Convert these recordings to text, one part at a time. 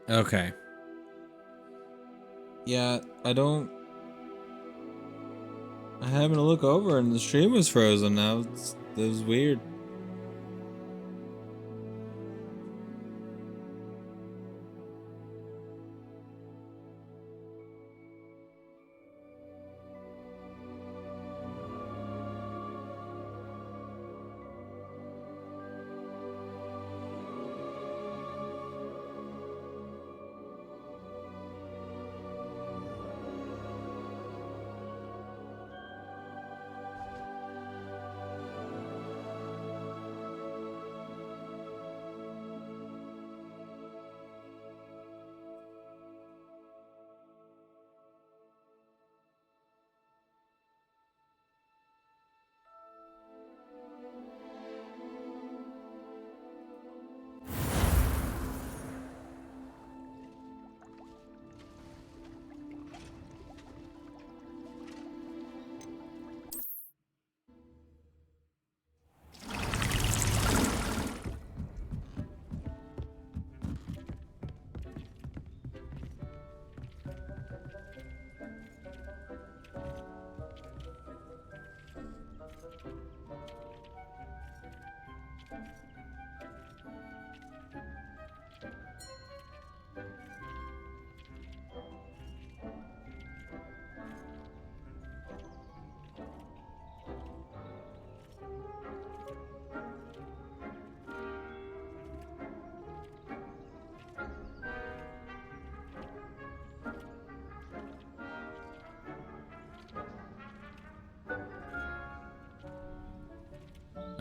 Okay. Yeah, I happened to look over and the stream was frozen. It was weird.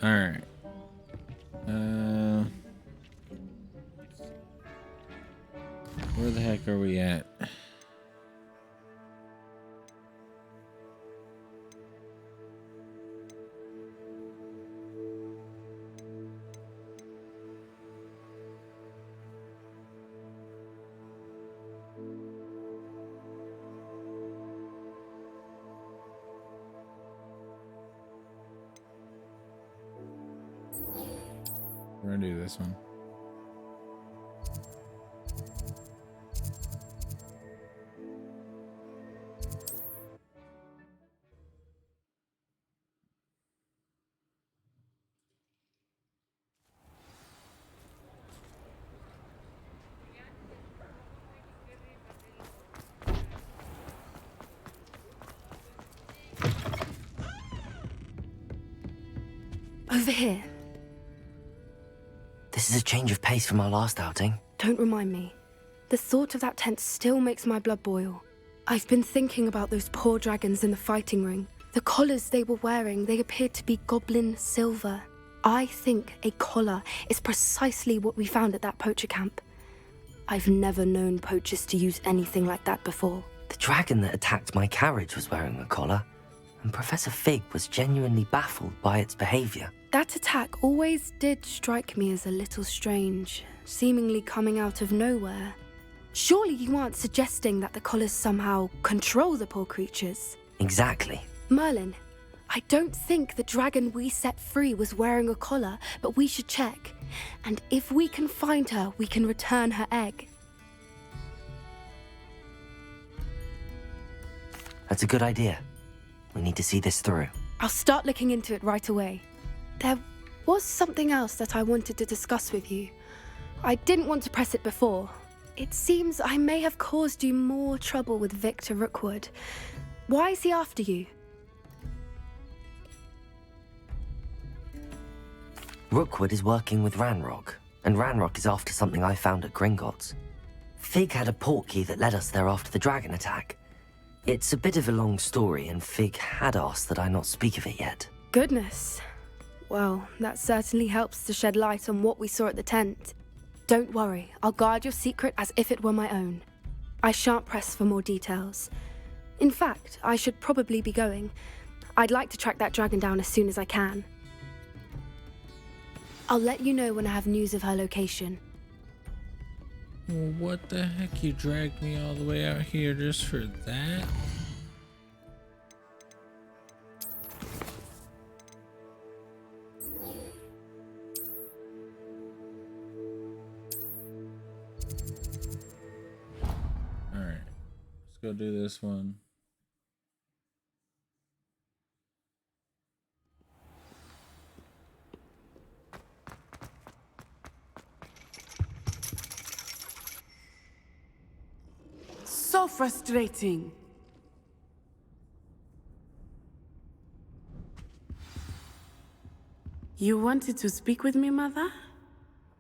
All right. Where the heck are we at? We're gonna do this one. Over here. This is a change of pace from our last outing. Don't remind me. The thought of that tent still makes my blood boil. I've been thinking about those poor dragons in the fighting ring. The collars they were wearing, they appeared to be goblin silver. I think a collar is precisely what we found at that poacher camp. I've never known poachers to use anything like that before. The dragon that attacked my carriage was wearing a collar, and Professor Fig was genuinely baffled by its behavior. That attack always did strike me as a little strange, seemingly coming out of nowhere. Surely you aren't suggesting that the collars somehow control the poor creatures? Exactly. Merlin, I don't think the dragon we set free was wearing a collar, but we should check. And if we can find her, we can return her egg. That's a good idea. We need to see this through. I'll start looking into it right away. There was something else that I wanted to discuss with you. I didn't want to press it before. It seems I may have caused you more trouble with Victor Rookwood. Why is he after you? Rookwood is working with Ranrock, and Ranrock is after something I found at Gringotts. Fig had a portkey that led us there after the dragon attack. It's a bit of a long story, and Fig had asked that I not speak of it yet. Goodness. Well, that certainly helps to shed light on what we saw at the tent. Don't worry, I'll guard your secret as if it were my own. I shan't press for more details. In fact, I should probably be going. I'd like to track that dragon down as soon as I can. I'll let you know when I have news of her location. Well, what the heck? You dragged me all the way out here just for that? go do this one. So frustrating. You wanted to speak with me, Mother?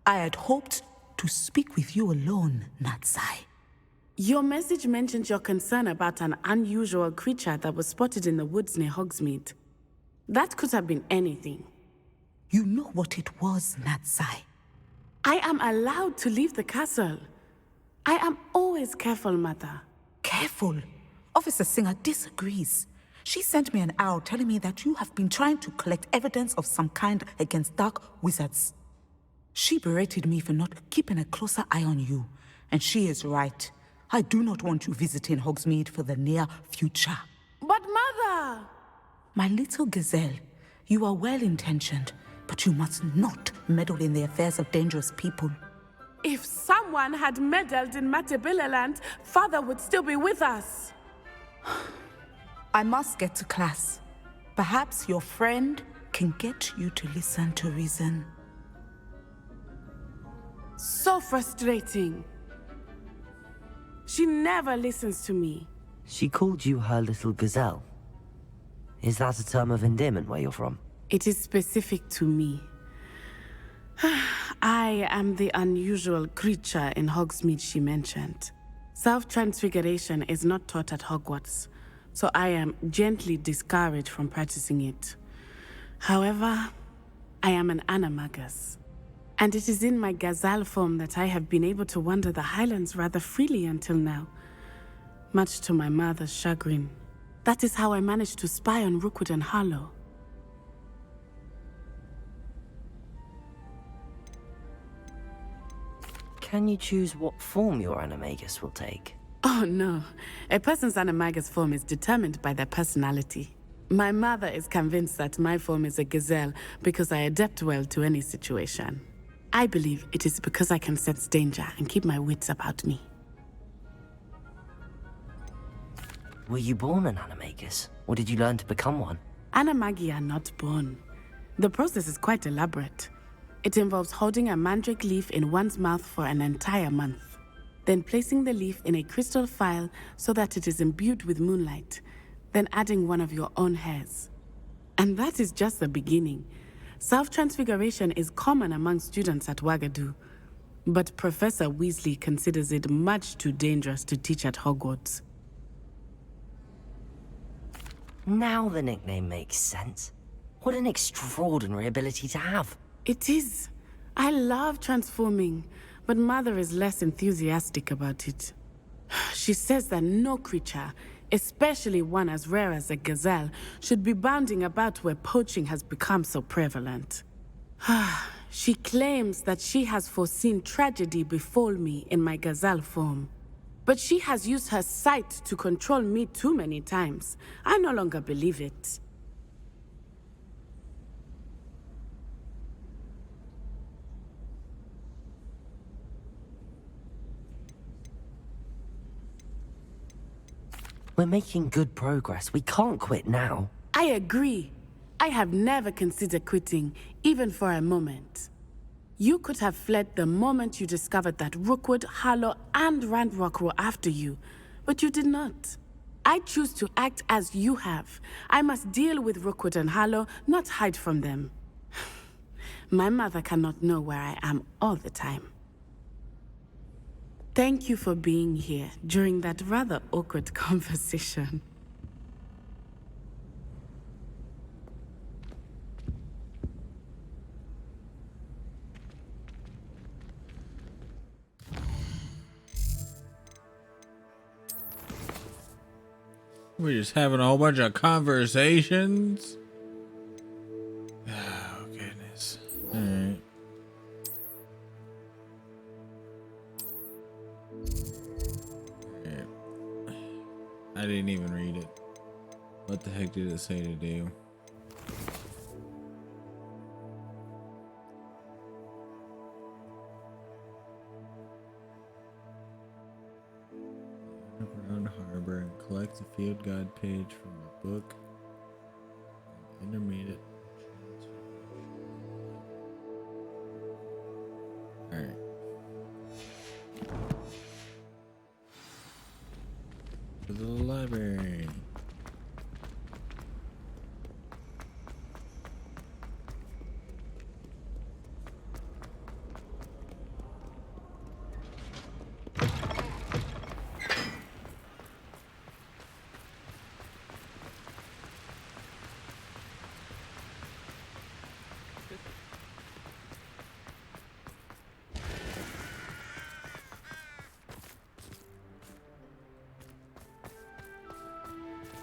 I had hoped to speak with you alone, Natsai. Your message mentioned your concern about an unusual creature that was spotted in the woods near Hogsmeade. That could have been anything. You know what it was, Natsai. I am allowed to leave the castle. I am always careful, Mother. Careful. Officer Singer disagrees. She sent me an owl telling me that you have been trying to collect evidence of some kind against dark wizards. She berated me for not keeping a closer eye on you, and she is right. I do not want you visiting Hogsmeade for the near future. But Mother! My little gazelle, you are well-intentioned, but you must not meddle in the affairs of dangerous people. If someone had meddled in Matabeleland, Father would still be with us. I must get to class. Perhaps your friend can get you to listen to reason. So frustrating. She never listens to me. She called you her little gazelle. Is that a term of endearment where you're from? It is specific to me. I am the unusual creature in Hogsmeade she mentioned. Self-transfiguration is not taught at Hogwarts, so I am gently discouraged from practicing it. However, I am an animagus, and it is in my gazelle form that I have been able to wander the Highlands rather freely until now, much to my mother's chagrin. That is how I managed to spy on Rookwood and Harlow. Can you choose what form your animagus will take? Oh no, a person's animagus form is determined by their personality. My mother is convinced that my form is a gazelle because I adapt well to any situation. I believe it is because I can sense danger and keep my wits about me. Were you born an animagus, or did you learn to become one? Animagi are not born. The process is quite elaborate. It involves holding a mandrake leaf in one's mouth for an entire month, then placing the leaf in a crystal phial so that it is imbued with moonlight, then adding one of your own hairs. And that is just the beginning. Self-transfiguration is common among students at Wagadu, but Professor Weasley considers it much too dangerous to teach at Hogwarts. Now the nickname makes sense. What an extraordinary ability to have. It is. I love transforming, but Mother is less enthusiastic about it. She says that no creature, especially one as rare as a gazelle, should be bounding about where poaching has become so prevalent. She claims that she has foreseen tragedy befall me in my gazelle form. But she has used her sight to control me too many times. I no longer believe it. We're making good progress. We can't quit now. I agree. I have never considered quitting, even for a moment. You could have fled the moment you discovered that Rookwood, Harlow, and Ranrock were after you, but you did not. I choose to act as you have. I must deal with Rookwood and Harlow, not hide from them. My mother cannot know where I am all the time. Thank you for being here during that rather awkward conversation. We're just having a whole bunch of conversations. Oh, goodness. Alright. I didn't even read it. What the heck did it say to do? Underground Harbor and collect the field guide page from the book. Intermediate. Alright. To the library.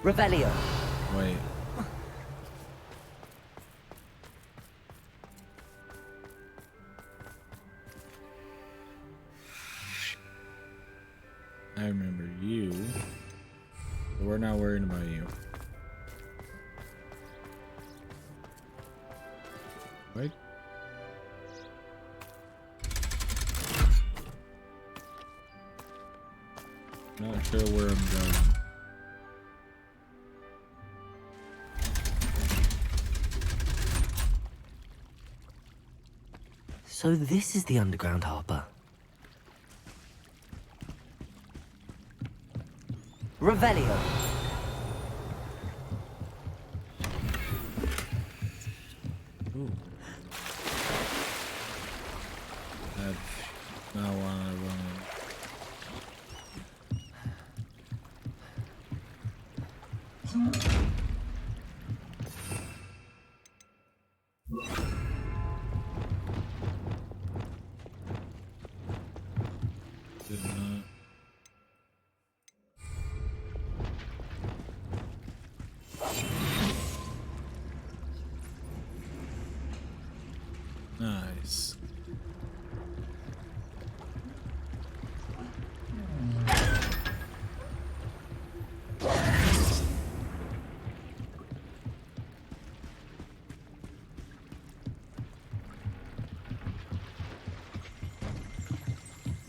Revelio. Wait. I remember you. But we're not worrying about you. Right? Not sure where I'm going. So this is the underground harbor. Revelio. Ooh. That's not what I wanted. Did not. Nice.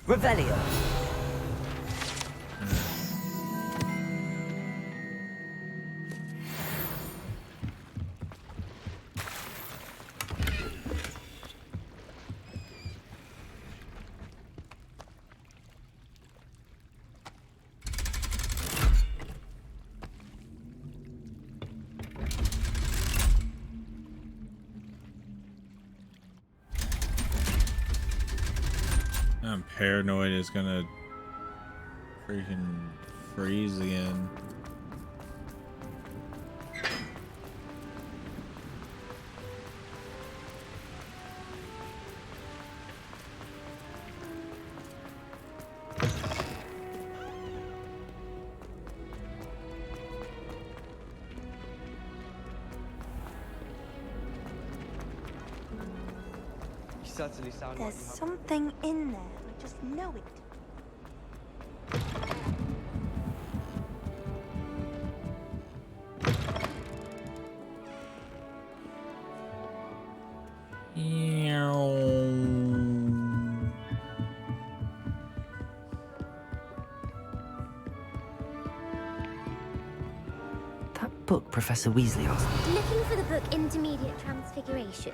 Revelio. I'm paranoid it's gonna freaking freeze again. You certainly sound There's like you have... something in there. I just know it. That book Professor Weasley asked me. Looking for the book Intermediate Transfiguration.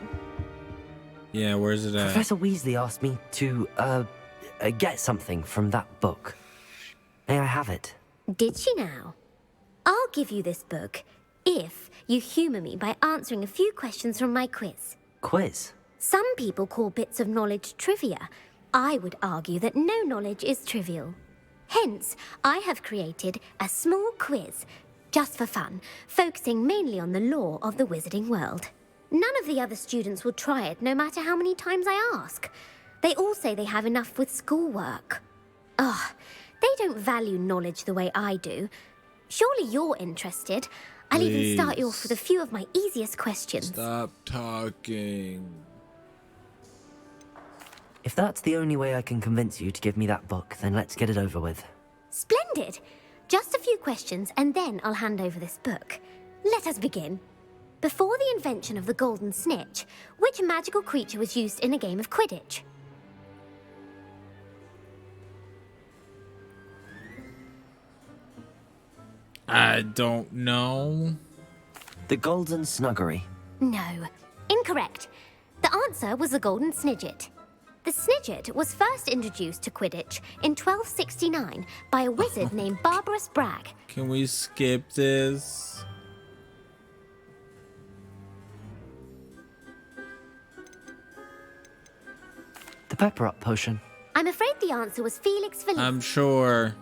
Yeah, where's it at? Professor Weasley asked me to, get something from that book. May I have it? Did she now? I'll give you this book if you humour me by answering a few questions from my quiz. Quiz? Some people call bits of knowledge trivia. I would argue that no knowledge is trivial. Hence, I have created a small quiz, just for fun, focusing mainly on the lore of the wizarding world. None of the other students will try it, no matter how many times I ask. They all say they have enough with schoolwork. Ugh, they don't value knowledge the way I do. Surely you're interested. I'll even start you off with a few of my easiest questions. Stop talking. If that's the only way I can convince you to give me that book, then let's get it over with. Splendid! Just a few questions, and then I'll hand over this book. Let us begin. Before the invention of the Golden Snitch, which magical creature was used in a game of Quidditch? I don't know. The Golden Snuggery. No, incorrect. The answer was the Golden Snidget. The Snidget was first introduced to Quidditch in 1269 by a wizard named Barbarous Bragg. Can we skip this? The Pepper Up potion. I'm afraid the answer was Felix Felice. I'm sure.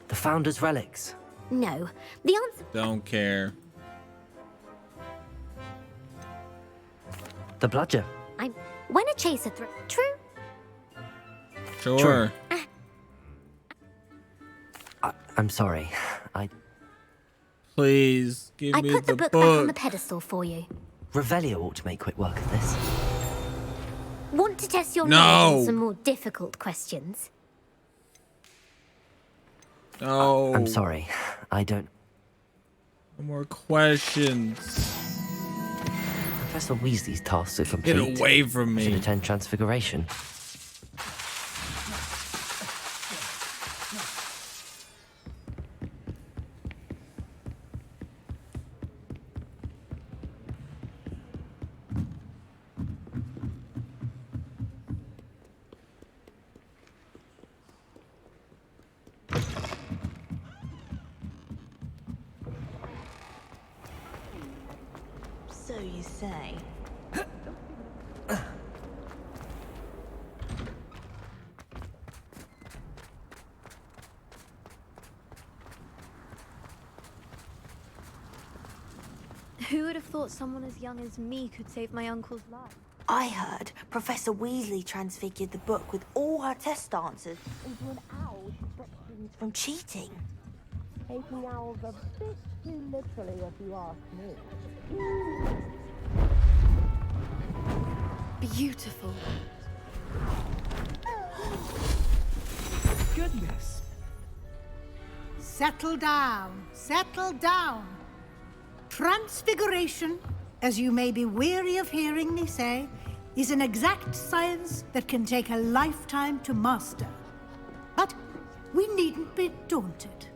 The Founder's Relics. No, the answer... Don't care. The Bludger. When a chaser True? Sure. I'm sorry. Please give I me put the the book back on the pedestal for you. Revelio ought to make quick work of this. Want to test your No. knowledge on some more difficult questions? No. I'm sorry. I don't... No more questions. Professor Weasley's tasks are complete. Get away from I should me. attend Transfiguration. So you say. Who would have thought someone as young as me could save my uncle's life? I heard Professor Weasley transfigured the book with all her test answers into an owl to stop students from cheating. Taking owls a bit too literally, if you ask me. Beautiful. Goodness. Settle down. Settle down. Transfiguration, as you may be weary of hearing me say, is an exact science that can take a lifetime to master. But we needn't be daunted.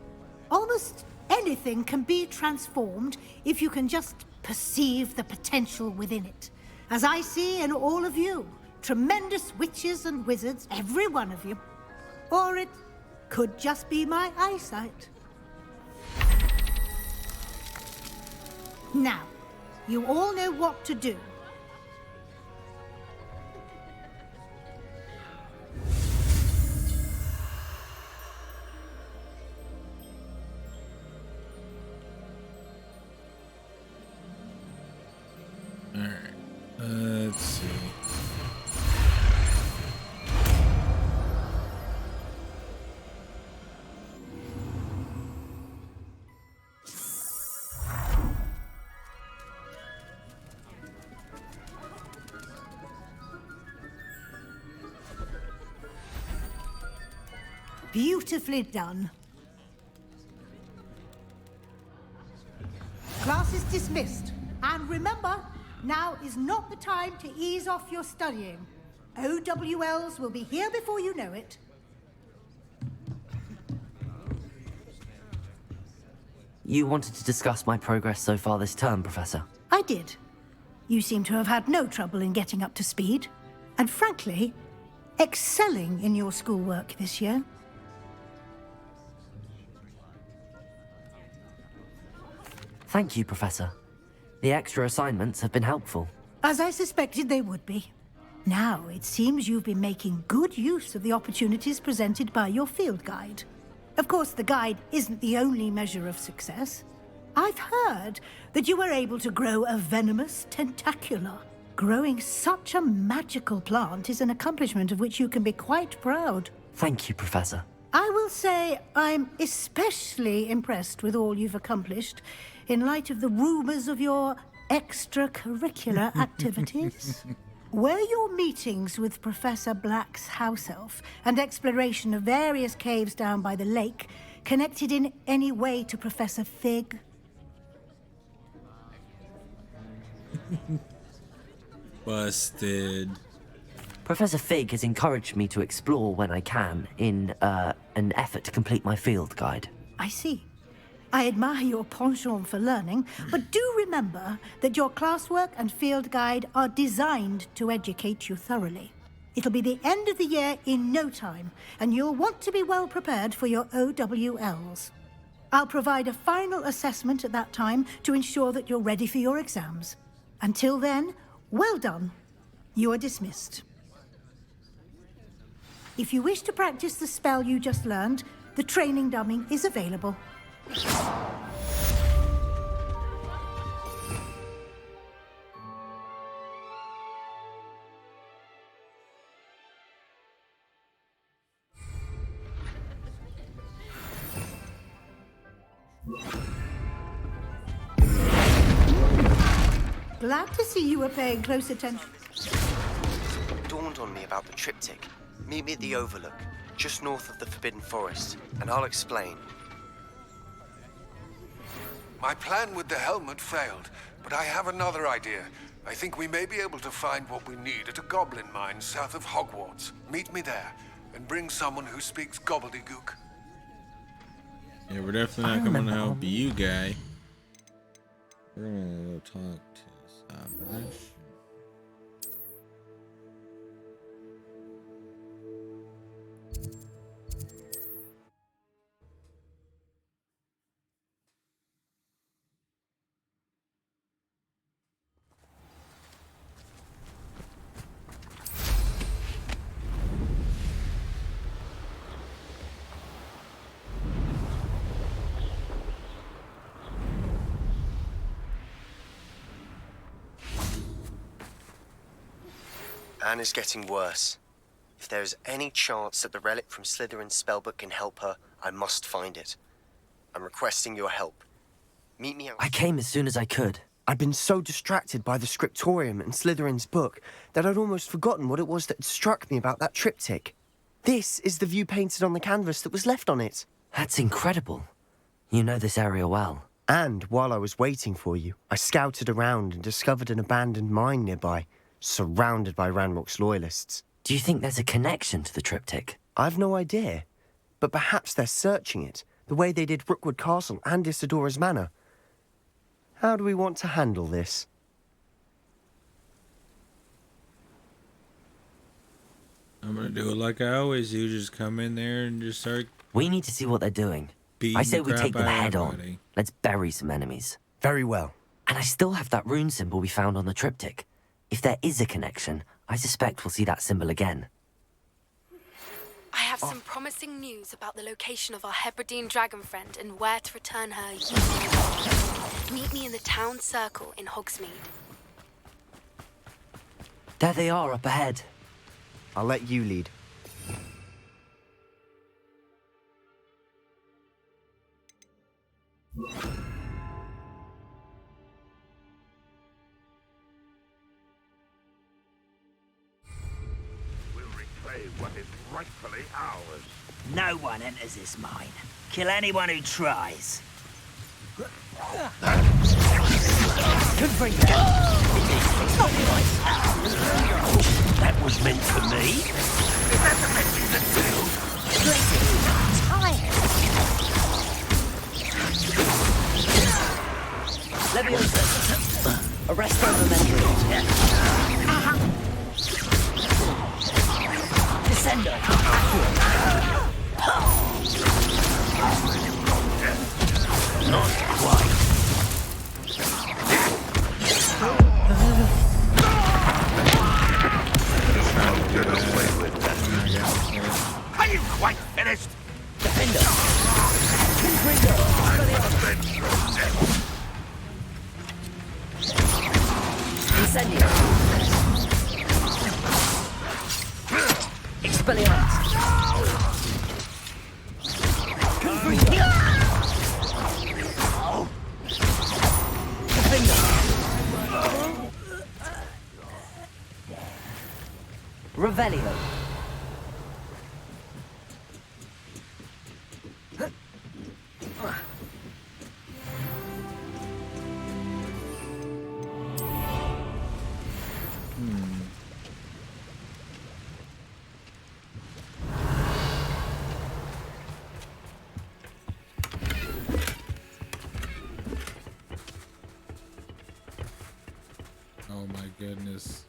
Almost anything can be transformed if you can just perceive the potential within it. As I see in all of you, tremendous witches and wizards, every one of you. Or it could just be my eyesight. Now, you all know what to do. Alright. Let's see. Beautifully done. Class is dismissed. And remember, now is not the time to ease off your studying. OWLs will be here before you know it. You wanted to discuss my progress so far this term, Professor? I did. You seem to have had no trouble in getting up to speed. And frankly, excelling in your schoolwork this year. Thank you, Professor. The extra assignments have been helpful. As I suspected they would be. Now, it seems you've been making good use of the opportunities presented by your field guide. Of course, the guide isn't the only measure of success. I've heard that you were able to grow a venomous tentacula. Growing such a magical plant is an accomplishment of which you can be quite proud. Thank you, Professor. I will say I'm especially impressed with all you've accomplished in light of the rumors of your extracurricular activities. Were your meetings with Professor Black's house elf and exploration of various caves down by the lake connected in any way to Professor Fig? Busted. Professor Fig has encouraged me to explore when I can in an effort to complete my field guide. I see. I admire your penchant for learning, but do remember that your classwork and field guide are designed to educate you thoroughly. It'll be the end of the year in no time, and you'll want to be well prepared for your OWLs. I'll provide a final assessment at that time to ensure that you're ready for your exams. Until then, well done. You are dismissed. If you wish to practice the spell you just learned, the training dummy is available. Glad to see you were paying close attention. It dawned on me about the triptych. Meet me at the Overlook, just north of the Forbidden Forest, and I'll explain. My plan with the helmet failed, but I have another idea. I think we may be able to find what we need at a goblin mine south of Hogwarts. Meet me there, and bring someone who speaks gobbledygook. Yeah, we're definitely not coming to help you, guy. We're gonna go talk to Savage. Anne is getting worse. If there is any chance that the relic from Slytherin's spellbook can help her, I must find it. I'm requesting your help. Meet me out. I came as soon as I could. I'd been so distracted by the scriptorium and Slytherin's book that I'd almost forgotten what it was that had struck me about that triptych. This is the view painted on the canvas that was left on it. That's incredible. You know this area well. And while I was waiting for you, I scouted around and discovered an abandoned mine nearby, surrounded by Ranrock's loyalists. Do you think there's a connection to the triptych? I've no idea, but perhaps they're searching it, the way they did Rookwood Castle and Isidora's Manor. How do we want to handle this? I'm gonna do it like I always do. Just come in there and just start. We need to see what they're doing. I say we take them head on. Let's bury some enemies. Very well. And I still have that rune symbol we found on the triptych. If there is a connection, I suspect we'll see that symbol again. I have some promising news about the location of our Hebridean dragon friend and where to return her. Meet me in the town circle in Hogsmeade. There they are up ahead. I'll let you lead. What is rightfully ours. No one enters this mine. Kill anyone who tries. Confringo! It's not nice. That was meant for me. Is that the message that builds? Leviosa! Arrest over Mendry. Descendo. Not quite. Are you quite finished? Defender. Incendio. Expelliarmus. Revelio. Oh my goodness.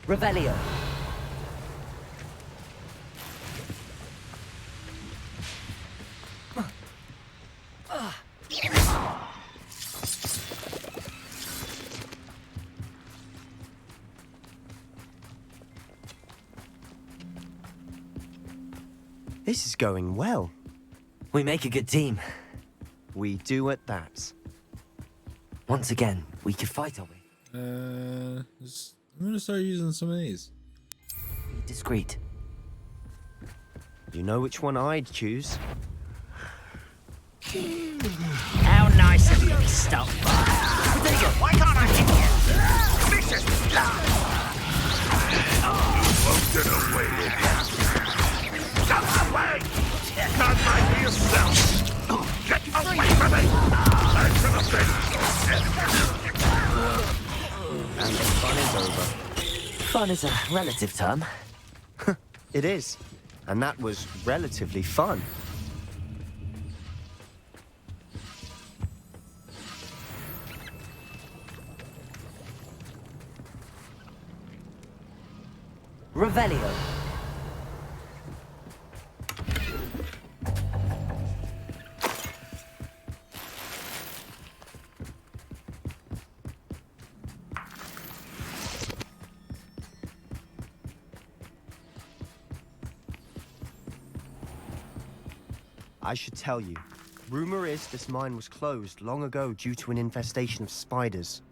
Revelio. This is going well. We make a good team. We do at that. Once again, we could fight, are we? I'm gonna start using some of these. Be discreet. You know which one I'd choose. How nice of you to stop by. Why can't I hit you? Vicious blood! You won't get away with that. Get away! Not by yourself! Get away from me! I should have been... And the fun is over. Fun is a relative term. It is. And that was relatively fun. Revelio. I should tell you. Rumor is this mine was closed long ago due to an infestation of spiders.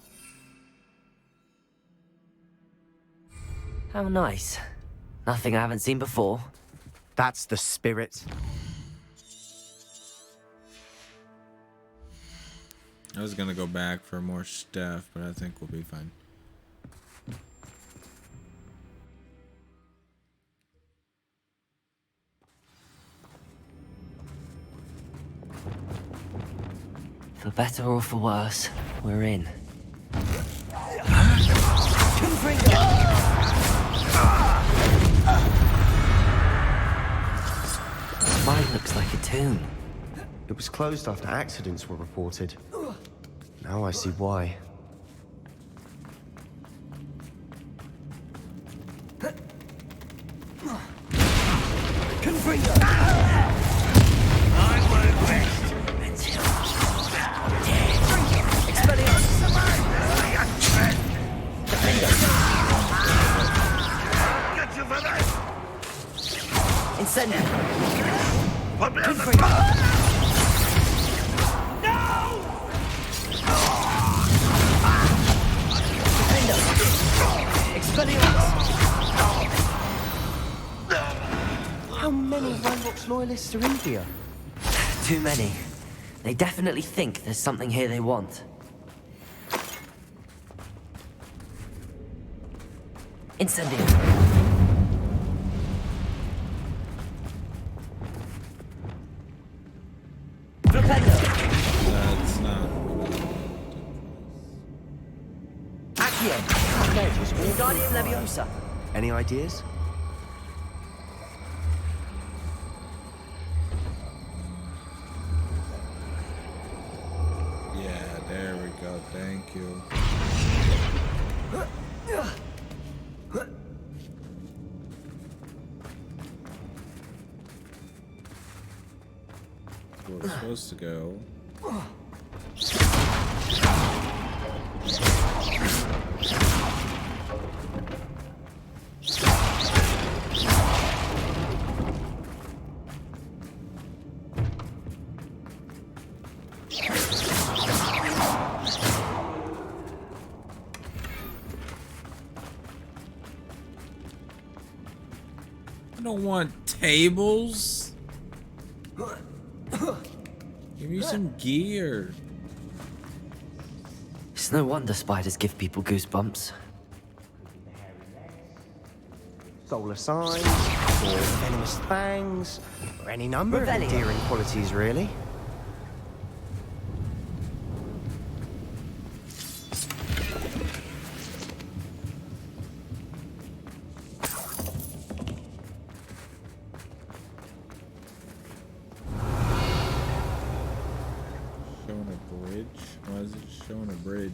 How nice. Nothing I haven't seen before. That's the spirit. I was gonna go back for more stuff, but I think we'll be fine. For better or for worse, we're in. Mine looks like a tomb. It was closed after accidents were reported. Now I see why. Incendio! How many Ranrock's loyalists are in here? Too many. They definitely think there's something here they want. Incendio! That's not. Accio! Wingardium Leviosa! Any ideas? Yeah, there we go. Thank you. Where we're supposed to go. I don't want tables. Give me some gear. It's no wonder spiders give people goosebumps. Solar signs, or venomous fangs, or any number of endearing qualities, really. Showing bridge? Why is it showing a bridge?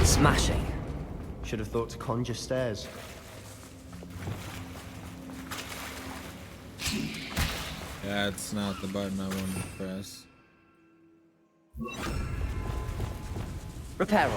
Smashing. Should have thought to conjure stairs. That's not the button I wanted to press. Repair.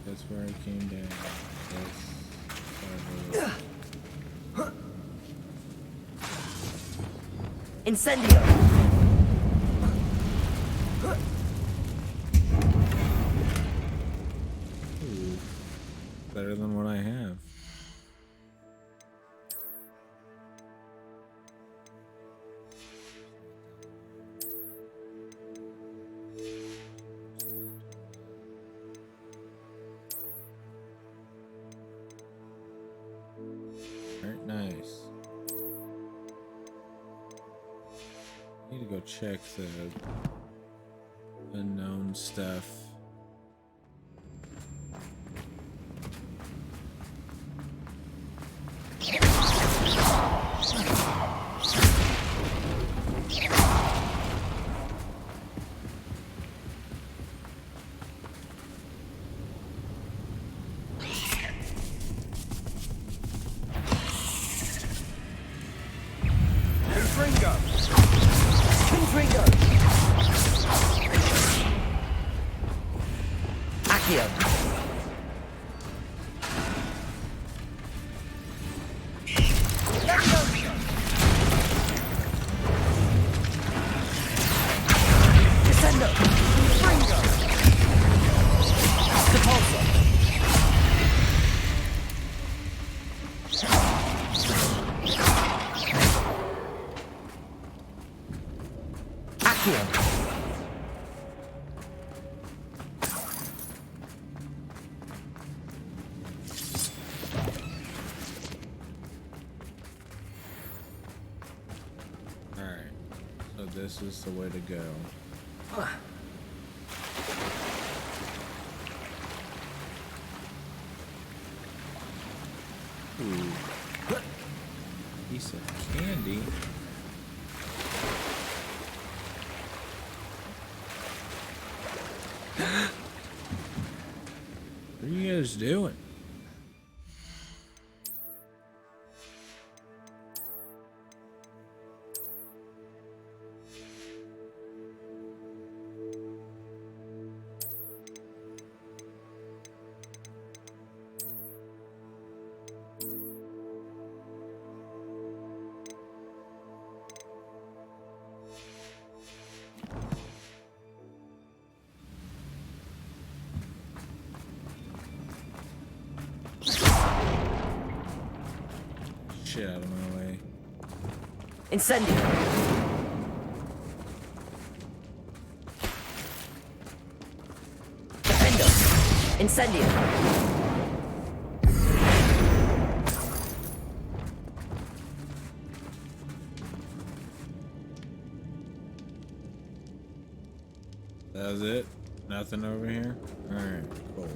That's where I came down. Incendio! Ooh, better than what I have. Alright, nice. Need to go check the unknown stuff. This is the way to go. Ooh. Piece of candy. What are you guys doing? Shit out of my way. Incendio! Defendo! Incendio! That was it? Nothing over here? Alright, cool.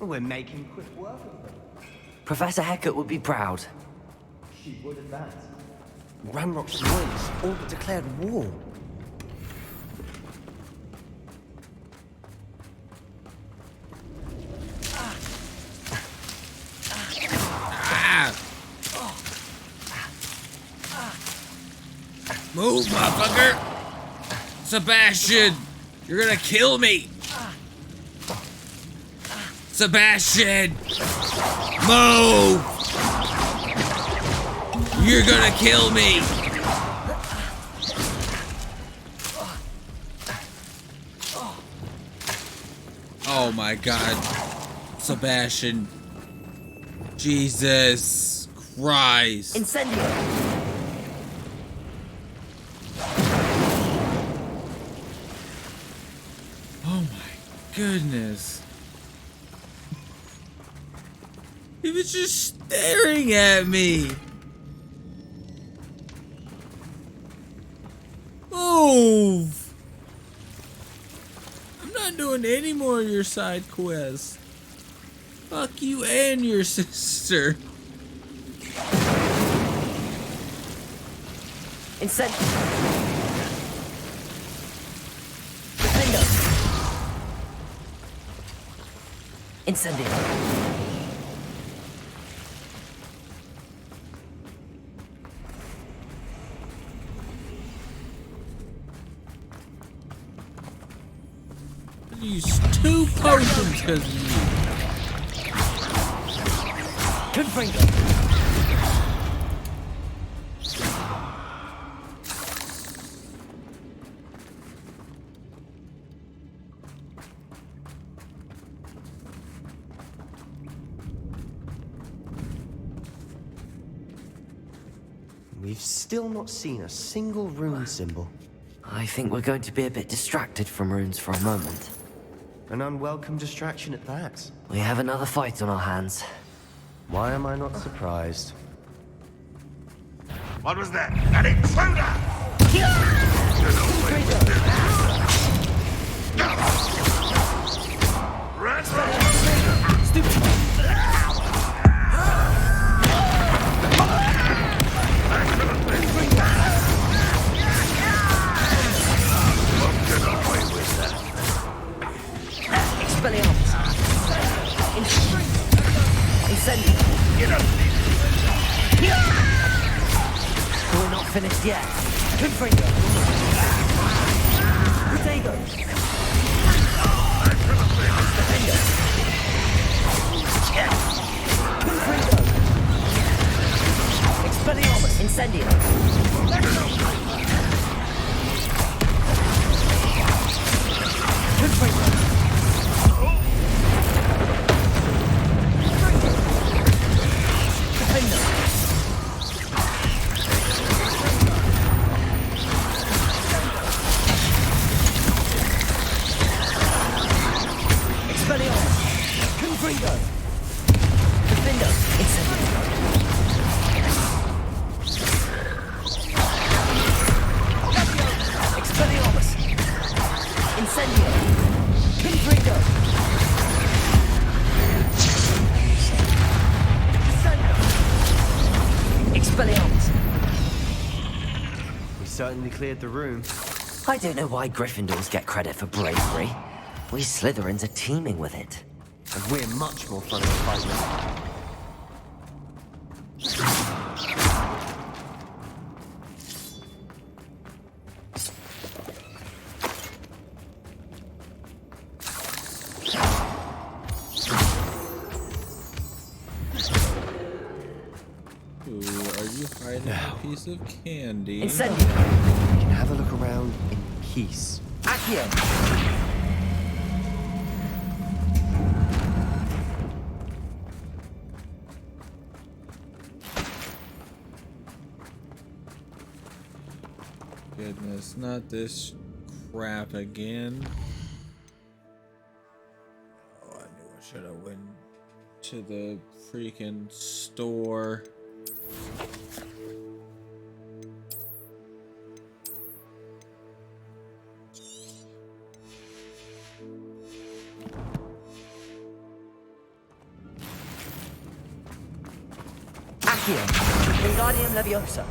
We're making quick work of them. Professor Hecat would be proud. She would have that. Ranrock's royals all but declared war. Move, motherfucker! Sebastian! You're gonna kill me! Sebastian! Move! You're gonna kill me! Oh my god. Sebastian. Jesus Christ. Incendio! Oh my goodness. He was just staring at me. Move. I'm not doing any more of your side quests. Fuck you and your sister. Incendio! Incendio! I used 2 potions because of you. Confringo! We've still not seen a single rune symbol. I think we're going to be a bit distracted from runes for a moment. An unwelcome distraction at that. We have another fight on our hands. Why am I not surprised? What was that? An intruder! Expelliarmus! Incendio! We're not finished yet. Confringo! Protego! Defendo! Confringo! Expelliarmus! Incendio! Confringo! Certainly cleared the room. I don't know why Gryffindors get credit for bravery. We Slytherins are teeming with it. And we're much more fun to fight with. A piece of candy. Incendio! We can have a look around in peace. Accio! Goodness, not this crap again. Oh, I knew I should have went to the freaking store. Accio! Wingardium Leviosa!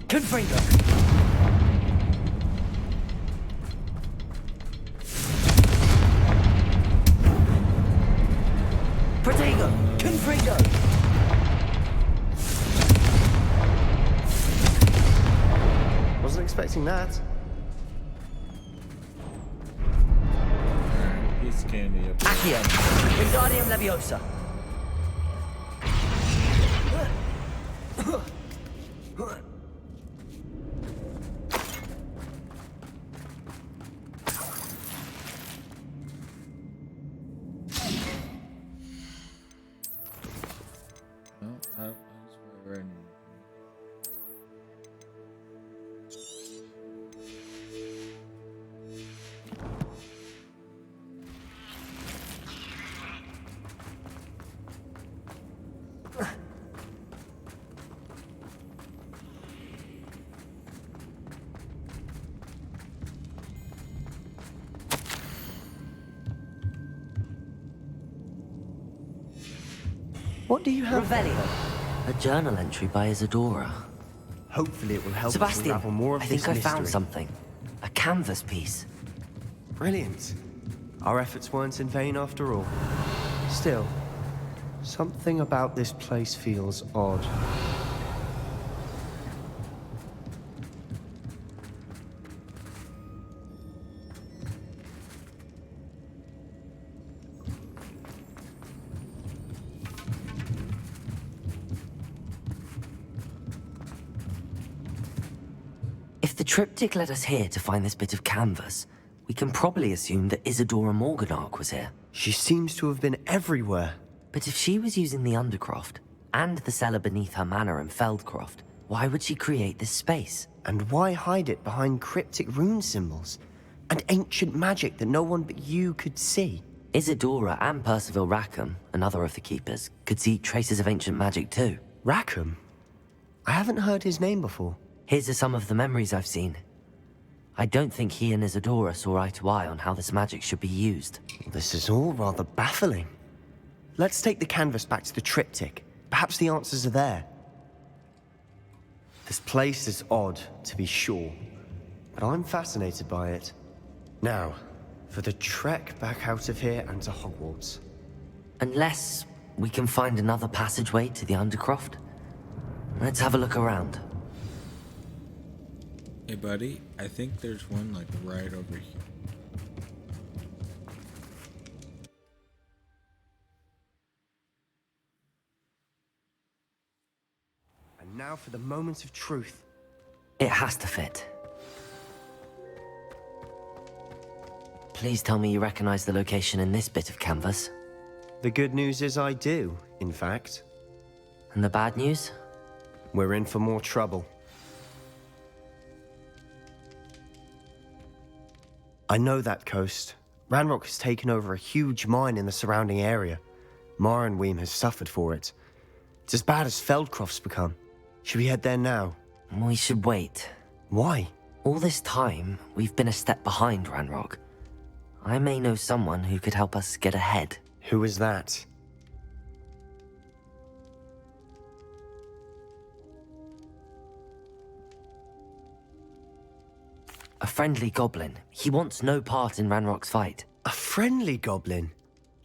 Confringo! expecting that. Alright, piece of candy up there. Accio, Wingardium Leviosa. No, I was right. What do you have? Revelio. A journal entry by Isadora. Hopefully it will help us Sebastian, unravel more of I this think I mystery. found something. A canvas piece. Brilliant. Our efforts weren't in vain after all. Still, something about this place feels odd. If the triptych led us here to find this bit of canvas, we can probably assume that Isadora Morganach was here. She seems to have been everywhere. But if she was using the Undercroft, and the cellar beneath her manor in Feldcroft, why would she create this space? And why hide it behind cryptic rune symbols? And ancient magic that no one but you could see? Isadora and Percival Rackham, another of the Keepers, could see traces of ancient magic too. Rackham? I haven't heard his name before. His are some of the memories I've seen. I don't think he and Isadora saw eye to eye on how this magic should be used. This is all rather baffling. Let's take the canvas back to the triptych. Perhaps the answers are there. This place is odd, to be sure, but I'm fascinated by it. Now, for the trek back out of here and to Hogwarts. Unless we can find another passageway to the Undercroft. Let's have a look around. Hey buddy, I think there's one like right over here. And now for the moment of truth. It has to fit. Please tell me you recognize the location in this bit of canvas. The good news is I do, in fact. And the bad news? We're in for more trouble. I know that coast. Ranrock has taken over a huge mine in the surrounding area. Mornweem has suffered for it. It's as bad as Feldcroft's become. Should we head there now? We should wait. Why? All this time, we've been a step behind Ranrock. I may know someone who could help us get ahead. Who is that? A friendly goblin. He wants no part in Ranrock's fight. A friendly goblin?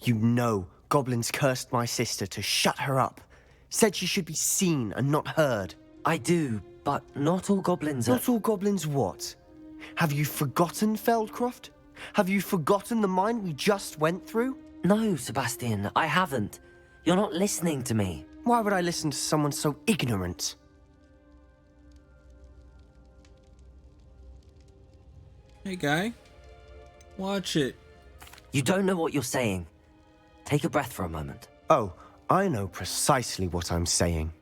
You know, goblins cursed my sister to shut her up. Said she should be seen and not heard. I do, but not all goblins are... Not all goblins what? Have you forgotten Feldcroft? Have you forgotten the mine we just went through? No, Sebastian, I haven't. You're not listening to me. Why would I listen to someone so ignorant? Hey guy, watch it. You don't know what you're saying. Take a breath for a moment. Oh, I know precisely what I'm saying.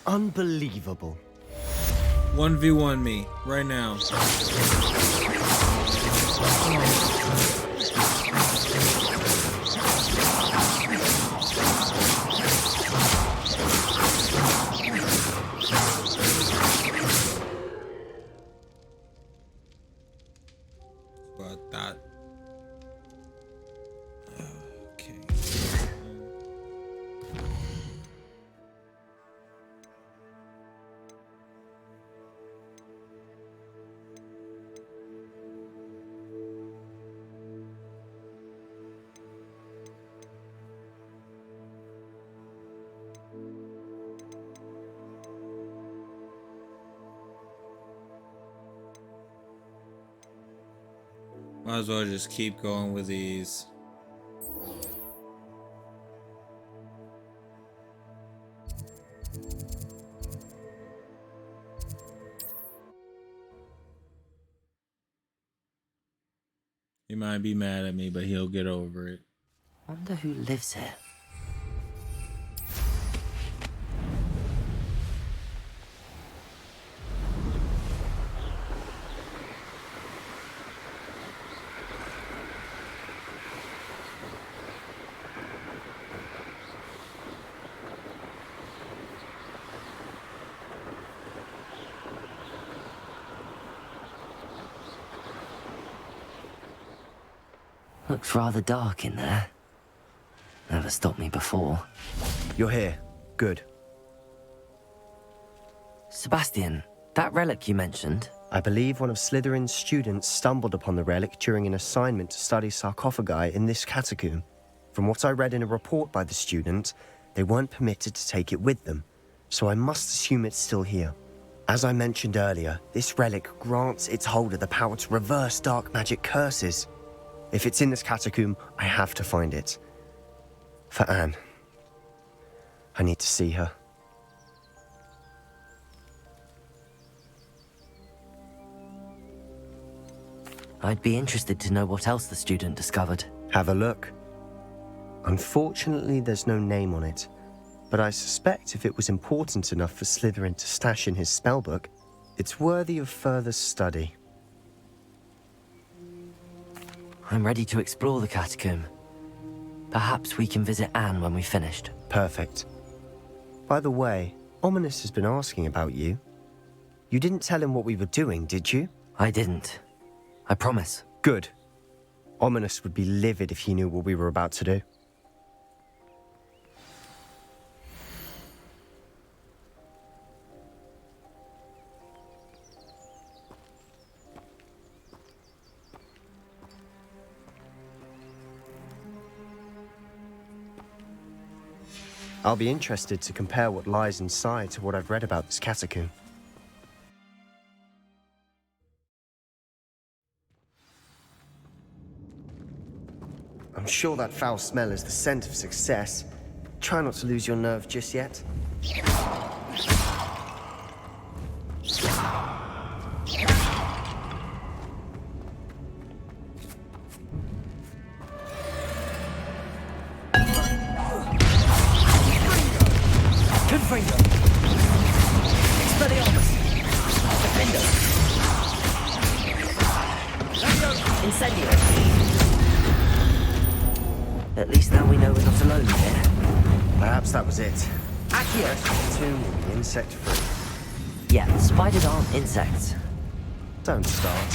Unbelievable. 1v1 me, right now. About that. Okay. Might as well just keep going with these. He might be mad at me, but he'll get over it. Wonder who lives here. Looks rather dark in there. Never stopped me before. You're here. Good. Sebastian, that relic you mentioned? I believe one of Slytherin's students stumbled upon the relic during an assignment to study sarcophagi in this catacomb. From what I read in a report by the student, they weren't permitted to take it with them, so I must assume it's still here. As I mentioned earlier, this relic grants its holder the power to reverse dark magic curses. If it's in this catacomb, I have to find it. For Anne. I need to see her. I'd be interested to know what else the student discovered. Have a look. Unfortunately, there's no name on it, but I suspect if it was important enough for Slytherin to stash in his spellbook, it's worthy of further study. I'm ready to explore the catacomb. Perhaps we can visit Anne when we've finished. Perfect. By the way, Ominis has been asking about you. You didn't tell him what we were doing, did you? I didn't. I promise. Good. Ominis would be livid if he knew what we were about to do. I'll be interested to compare what lies inside to what I've read about this catacomb. I'm sure that foul smell is the scent of success. Try not to lose your nerve just yet. Confringo! Expelliarmus! Defender! Incendio! At least now we know we're not alone here. Perhaps that was it. Accio! The tomb will be insect-free. Yeah, spiders aren't insects. Don't start.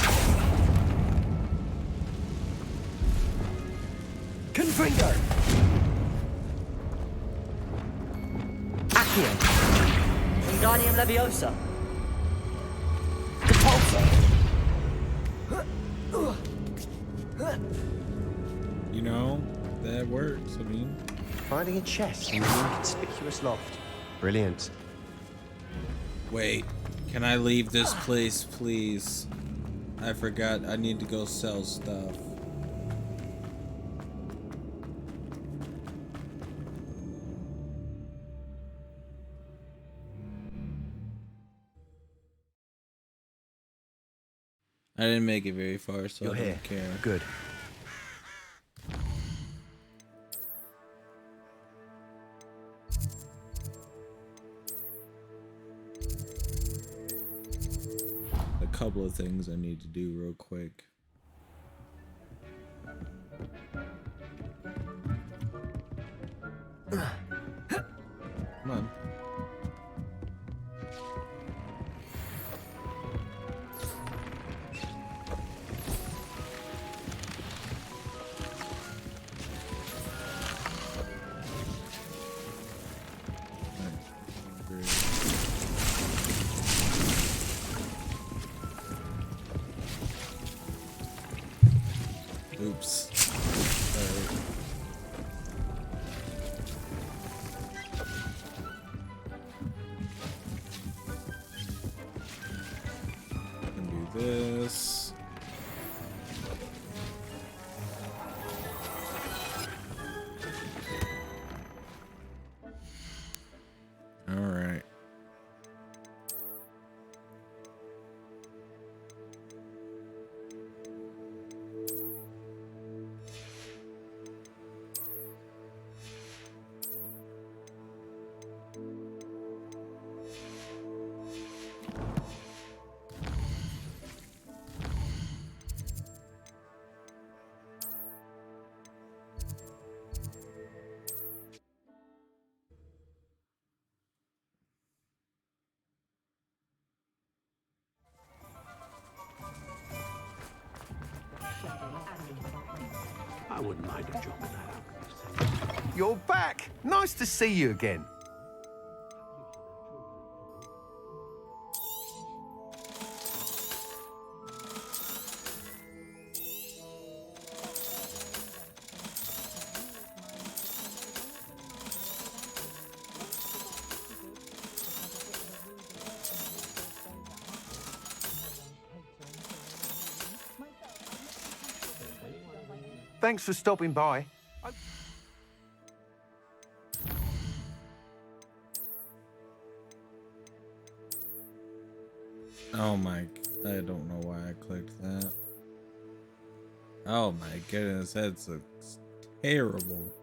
Confringo! Accio! Wingardium Leviosa! Repulsor! You know, that works. I mean, Finding a chest in an inconspicuous loft. Brilliant. wait. Can I leave this place, please? I forgot I need to go sell stuff. I didn't make it very far, so You're I here. don't care. Good. A couple of things I need to do real quick. Come on. Oops. Alright. Can do this. I wouldn't mind a job in that. You're back! Nice to see you again. Thanks for stopping by. Oh my, I don't know why I clicked that. Oh my goodness, that's terrible.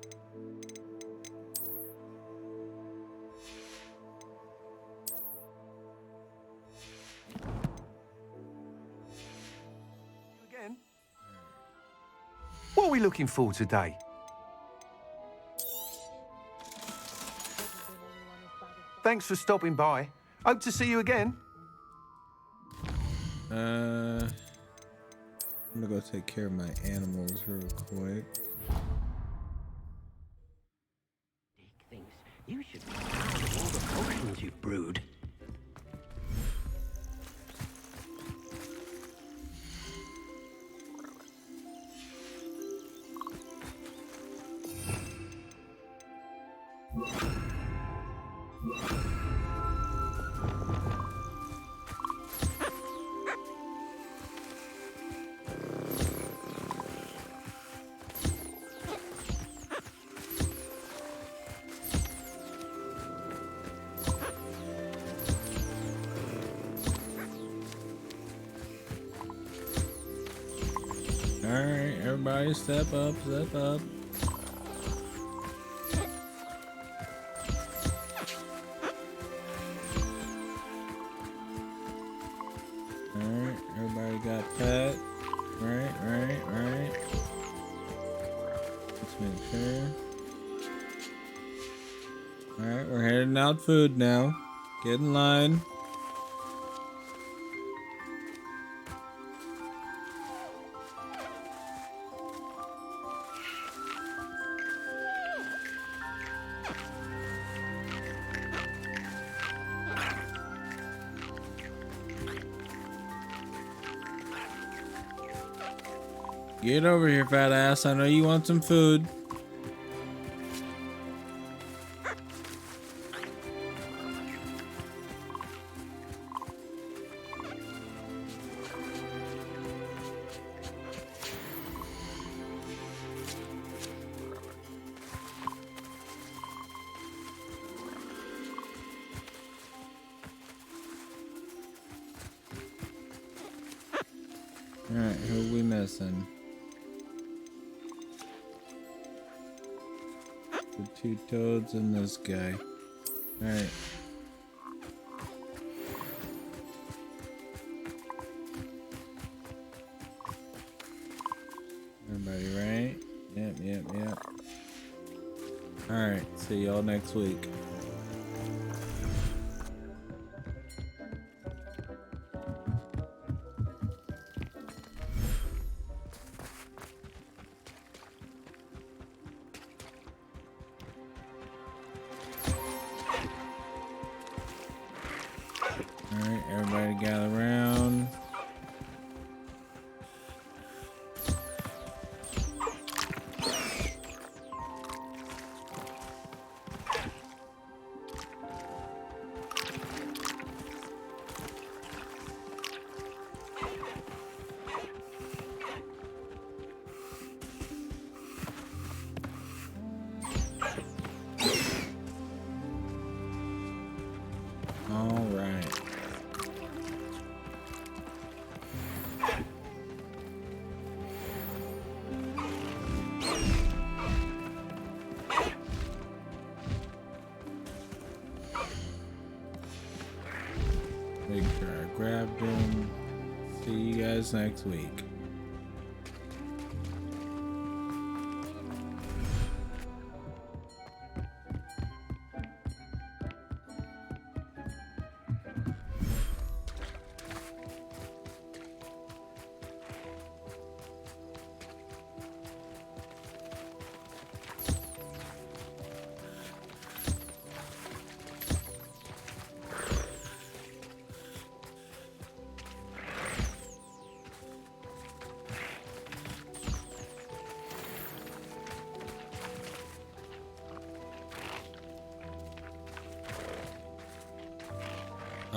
Again? What are we looking for today? Thanks for stopping by. Hope to see you again. I'm gonna go take care of my animals real quick. Thinks you should be proud of all the potions you've brewed. Alright, everybody step up, step up. Alright, everybody got pet. Right. Let's make sure. Alright, we're heading out food now. Get in line. Get over here, fat ass. I know you want some food. Alright, who are we missing? The two toads and this guy. Alright. Everybody right? Yep. Alright, see y'all next week. Alright, everybody gather around. All right. Make sure I grabbed him. See you guys next week.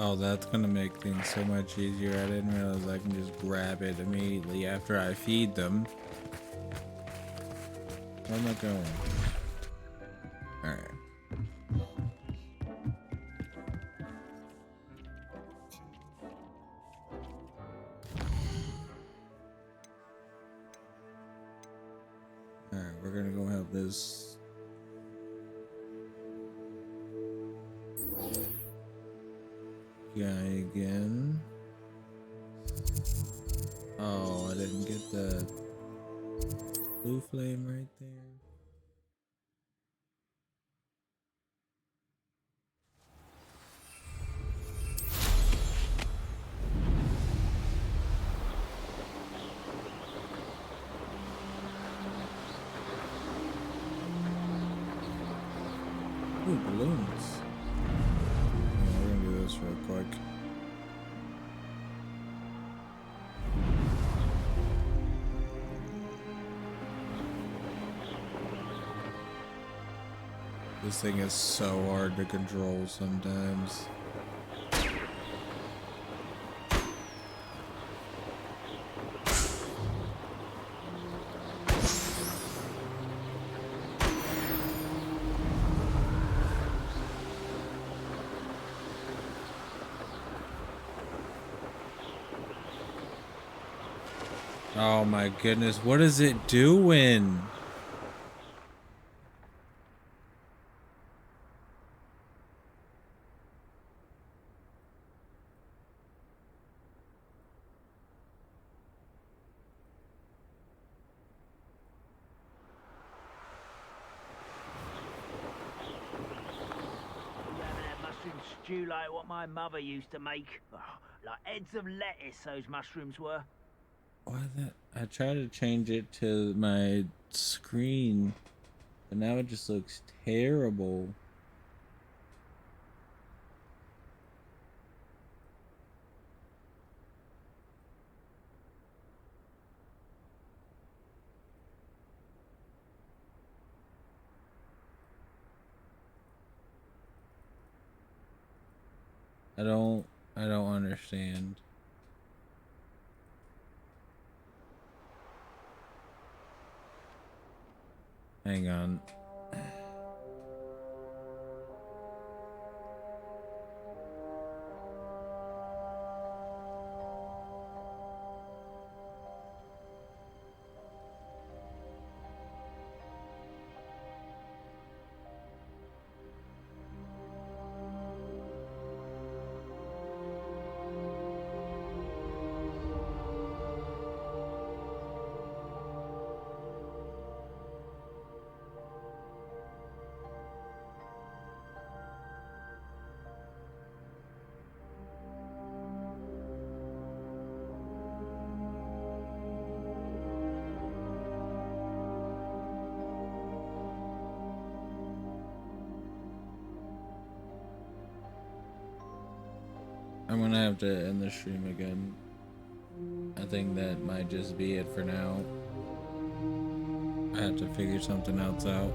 Oh, that's gonna make things so much easier. I didn't realize I can just grab it immediately after I feed them. Where am I going? Alright. Alright, we're gonna go help this guy again. Oh, I didn't get the blue flame right there. Ooh, balloons. Yeah, we're gonna do this real quick. This thing is so hard to control sometimes. Oh my goodness, what is it doing? Stew like what my mother used to make. Oh, like heads of lettuce, those mushrooms were. Why that? I tried to change it to my screen, but now it just looks terrible. I don't understand. Hang on. I'm gonna have to end the stream again. I think that might just be it for now. I have to figure something else out.